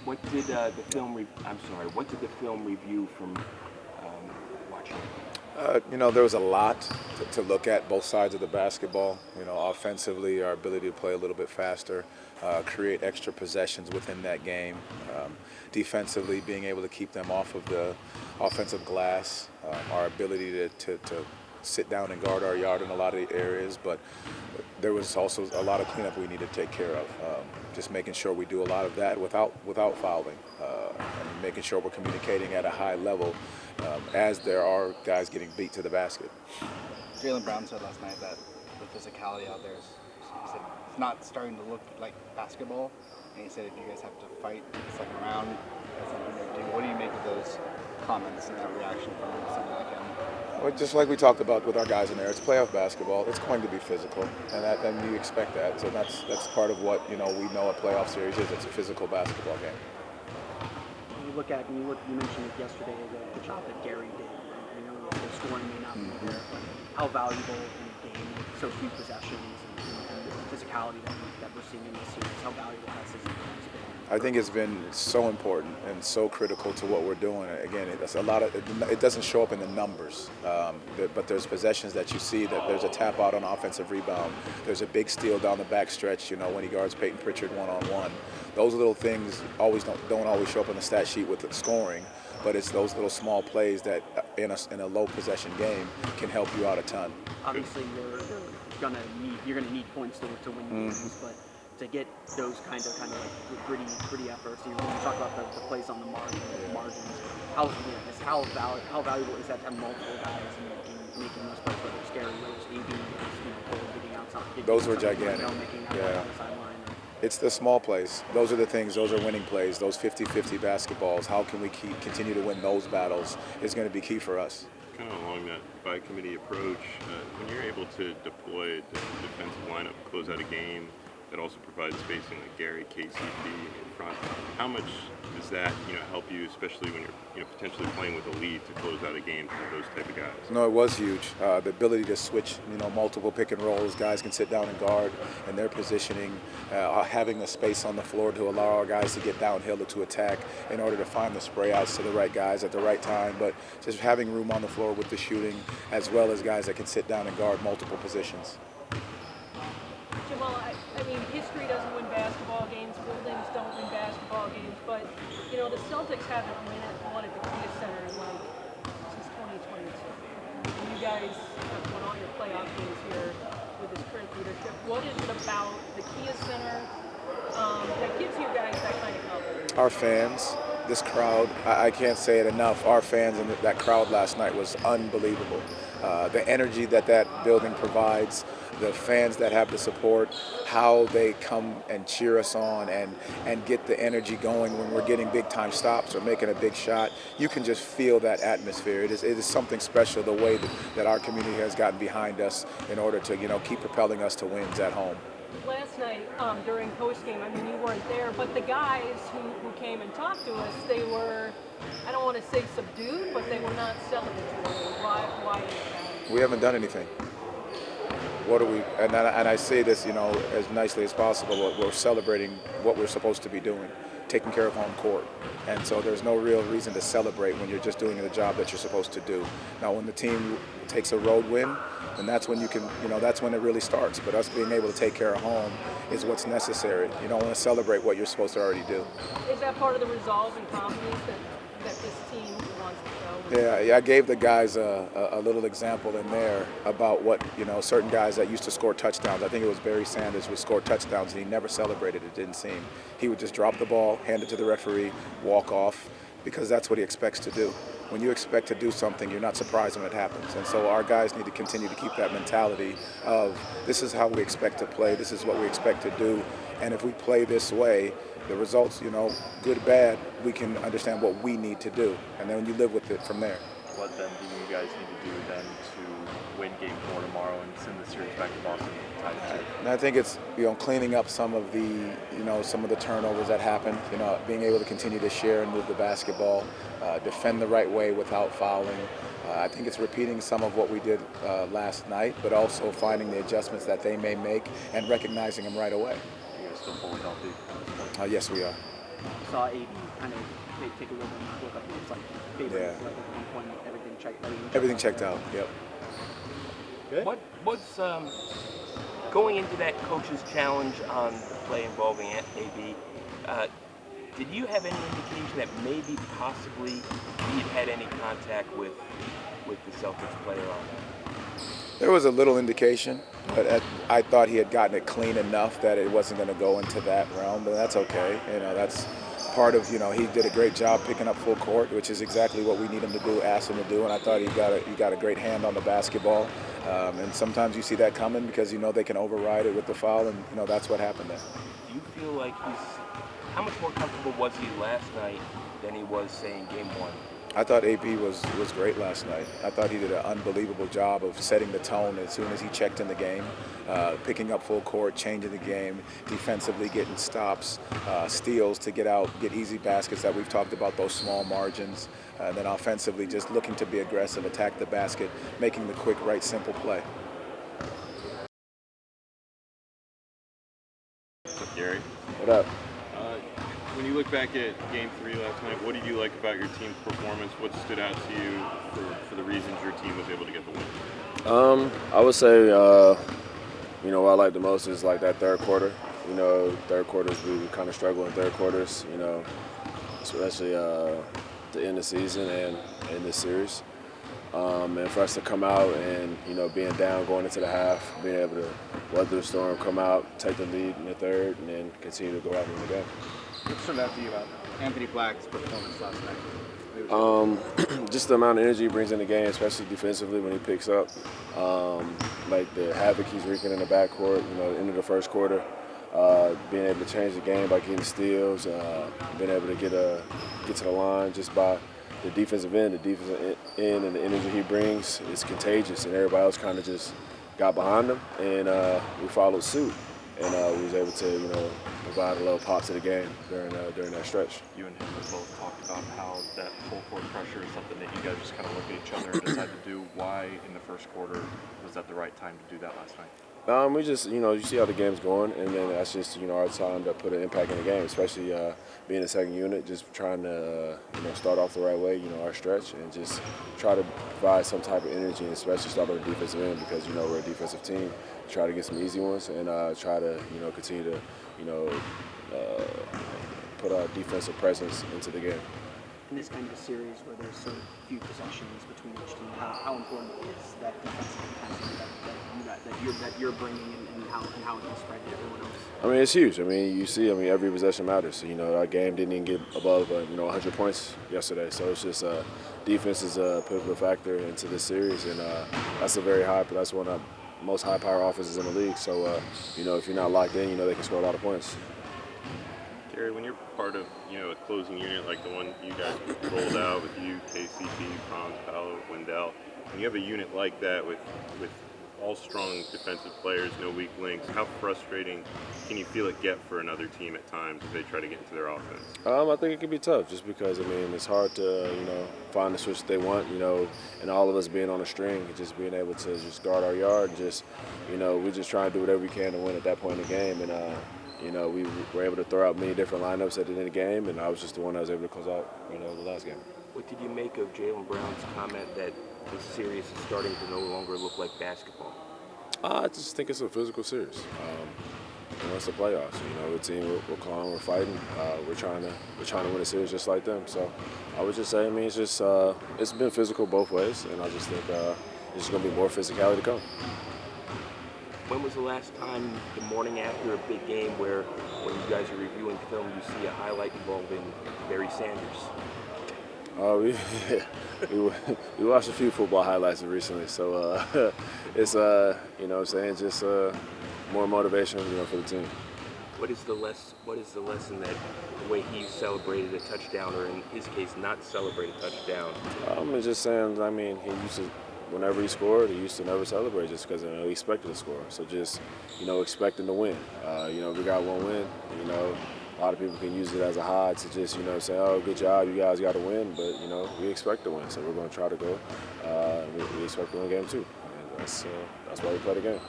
What did what did the film review from watching? There was a lot to look at, both sides of the basketball. Offensively, our ability to play a little bit faster, create extra possessions within that game. Defensively, being able to keep them off of the offensive glass, our ability to sit down and guard our yard in a lot of the areas. But there was also a lot of cleanup we need to take care of. Just making sure we do a lot of that without fouling, and making sure we're communicating at a high level as there are guys getting beat to the basket. Jaylen Brown said last night that the physicality out there is, he said, it's not starting to look like basketball. And he said if you guys have to fight the second round, that's something they're doing. What do you make of those comments and that reaction from someone like him? Well, just like we talked about with our guys in there, it's playoff basketball. It's going to be physical, and you expect that. So that's part of what we know a playoff series is. It's a physical basketball game. You mentioned it yesterday, the job that Gary did. The scoring may not be there, but how valuable in a game with so few possessions and the physicality that we're seeing in this series, how valuable has been? I think it's been so important and so critical to what we're doing. Again, it doesn't show up in the numbers, but there's possessions that you see that there's a tap out on offensive rebound. There's a big steal down the backstretch, when he guards Peyton Pritchard one-on-one. Those little things don't always show up on the stat sheet with the scoring, but it's those little small plays that in a low possession game can help you out a ton. Obviously, you're gonna need points to win games, but to get those kind of like gritty efforts. When you talk about the plays on the margins, how valuable is that to have multiple guys in making those plays, whether it's Gary, whether it's AD, getting outside. Those were gigantic. Yeah. It's the small plays. Those are the things. Those are winning plays. Those 50-50 basketballs. How can we continue to win those battles is going to be key for us. Kind of along that by-committee approach, when you're able to deploy the defensive lineup, close out a game, that also provides spacing like Gary, KCP in front. How much does that help you, especially when you're potentially playing with a lead to close out a game for those type of guys? No, it was huge. The ability to switch, multiple pick and rolls. Guys can sit down and guard, and their positioning, having the space on the floor to allow our guys to get downhill or to attack in order to find the spray outs to the right guys at the right time. But just having room on the floor with the shooting, as well as guys that can sit down and guard multiple positions. Jamal, I mean, history doesn't win basketball games, buildings don't win basketball games, but, the Celtics haven't won at the Kia Center since 2022. And you guys have won all your playoff games here with this current leadership. What is it about the Kia Center that gives you guys that kind of confidence? Our fans, this crowd, I can't say it enough. Our fans and that crowd last night was unbelievable. The energy that building provides, the fans that have the support, how they come and cheer us on and get the energy going when we're getting big time stops or making a big shot. You can just feel that atmosphere. It is something special, the way that our community has gotten behind us in order to keep propelling us to wins at home. Last night during postgame, I mean, you weren't there, but the guys who came and talked to us, they were, I don't want to say subdued, but they were not celebratory. Why is that? We haven't done anything. What are we? And I say this, as nicely as possible. We're celebrating what we're supposed to be doing, taking care of home court. And so there's no real reason to celebrate when you're just doing the job that you're supposed to do. Now, when the team takes a road win, then that's when that's when it really starts. But us being able to take care of home is what's necessary. You don't want to celebrate what you're supposed to already do. Is that part of the resolve and confidence that this team wants to show? Yeah, I gave the guys a little example in there about what, certain guys that used to score touchdowns. I think it was Barry Sanders would score touchdowns and he never celebrated, it didn't seem. He would just drop the ball, hand it to the referee, walk off, because that's what he expects to do. When you expect to do something, you're not surprised when it happens. And so our guys need to continue to keep that mentality of this is how we expect to play, this is what we expect to do, and if we play this way, the results, good, bad, we can understand what we need to do, and then you live with it from there. What then do you guys need to do then to win Game 4 tomorrow and send the series back to Boston? And I think it's cleaning up some of the turnovers that happened. Being able to continue to share and move the basketball, defend the right way without fouling. I think it's repeating some of what we did last night, but also finding the adjustments that they may make and recognizing them right away. You guys still fully healthy? Yes, we are. saw AD kind of take a little bit of look like it was like favorite. Yeah. Like at one point, Everything checked out. Yep. What was going into that coach's challenge on the play involving AB? Did you have any indication that maybe possibly he'd had any contact with the Celtics player on that? There was a little indication, but I thought he had gotten it clean enough that it wasn't going to go into that realm. But that's okay. That's part of. He did a great job picking up full court, which is exactly what we need him to do, asked him to do. And I thought he got a great hand on the basketball. And sometimes you see that coming because they can override it with the foul, and that's what happened there. Do you feel like how much more comfortable was he last night than he was, say, in Game 1? I thought AP was great last night. I thought he did an unbelievable job of setting the tone as soon as he checked in the game, picking up full court, changing the game, defensively getting stops, steals to get out, get easy baskets that we've talked about, those small margins. And then offensively just looking to be aggressive, attack the basket, making the quick, right, simple play. What's up, Gary? What up? When you look back at Game 3 last night, what did you like about your team's performance? What stood out to you for the reasons your team was able to get the win? I would say, what I like the most is like that third quarter. Third quarters, we kind of struggle in third quarters, especially the end of the season and in this series. And for us to come out and, being down going into the half, being able to weather the storm, come out, take the lead in the third, and then continue to go out in the game. What stood out to you about Anthony Black's performance last night? Just the amount of energy he brings in the game, especially defensively when he picks up. Like the havoc he's wreaking in the backcourt, end of the first quarter. Being able to change the game by getting steals, being able to get to the line just by the defensive end. The defensive end and the energy he brings is contagious, and everybody else kind of just got behind him, and we followed suit. And we was able to, provide a little pop to the game during that stretch. You and him have both talked about how that full court pressure is something that you guys just kind of look at each other and decide to do. Why in the first quarter was that the right time to do that last night? We just, you see how the game's going, and then that's just, our time to put an impact in the game, especially being a second unit, just trying to, start off the right way, our stretch, and just try to provide some type of energy, and especially start on the defensive end because, we're a defensive team. Try to get some easy ones and try to, continue to, put our defensive presence into the game. In this kind of series where there's so few possessions between each team, how important is that defensive intensity that you're bringing and how it can spread to everyone else? I mean, it's huge. I mean, you see, every possession matters. Our game didn't even get above, 100 points yesterday. So it's just defense is a pivotal factor into this series, and that's that's one of the most high-power offenses in the league. So, if you're not locked in, they can score a lot of points. Gary, when you're part of a closing unit like the one you guys rolled out with you, KCP, Franz, Paolo, Wendell, when you have a unit like that with all strong defensive players, no weak links, how frustrating can you feel it get for another team at times as they try to get into their offense? I think it can be tough just because, it's hard to, find the switch they want, and all of us being on a string and just being able to just guard our yard and just, we just try and do whatever we can to win at that point in the game. And, we were able to throw out many different lineups at the end of the game, and I was just the one that was able to close out, the last game. What did you make of Jaylen Brown's comment that this series is starting to no longer look like basketball? I just think it's a physical series. It's the playoffs. The team we're calm, we're fighting. We're trying to win a series just like them. So I would just say, it's just it's been physical both ways, and I just think there's just going to be more physicality to come. When was the last time, the morning after a big game, where when you guys are reviewing film, you see a highlight involving Barry Sanders? We watched a few football highlights recently, so it's just more motivation, for the team. What is the lesson that the way he celebrated a touchdown, or in his case, not celebrate a touchdown? I'm just saying. He used to. Whenever he scored, he used to never celebrate just because he expected to score. So just, expecting to win. We got one win. A lot of people can use it as a high to just, say, oh, good job, you guys got to win. But, we expect to win. So we're going to try to go. We expect to win game 2. And that's why we play the game.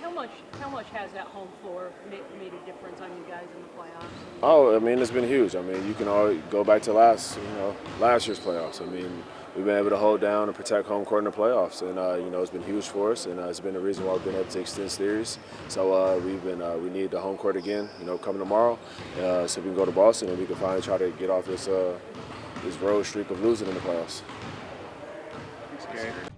How how much has that home floor made a difference on you guys in the playoffs? Oh, I mean, it's been huge. I mean, you can always go back to last year's playoffs. I mean, we've been able to hold down and protect home court in the playoffs, and it's been huge for us, and it's been the reason why we've been able to extend series. So we need the home court again, coming tomorrow, so we can go to Boston and we can finally try to get off this road streak of losing in the playoffs. Thanks, Gary.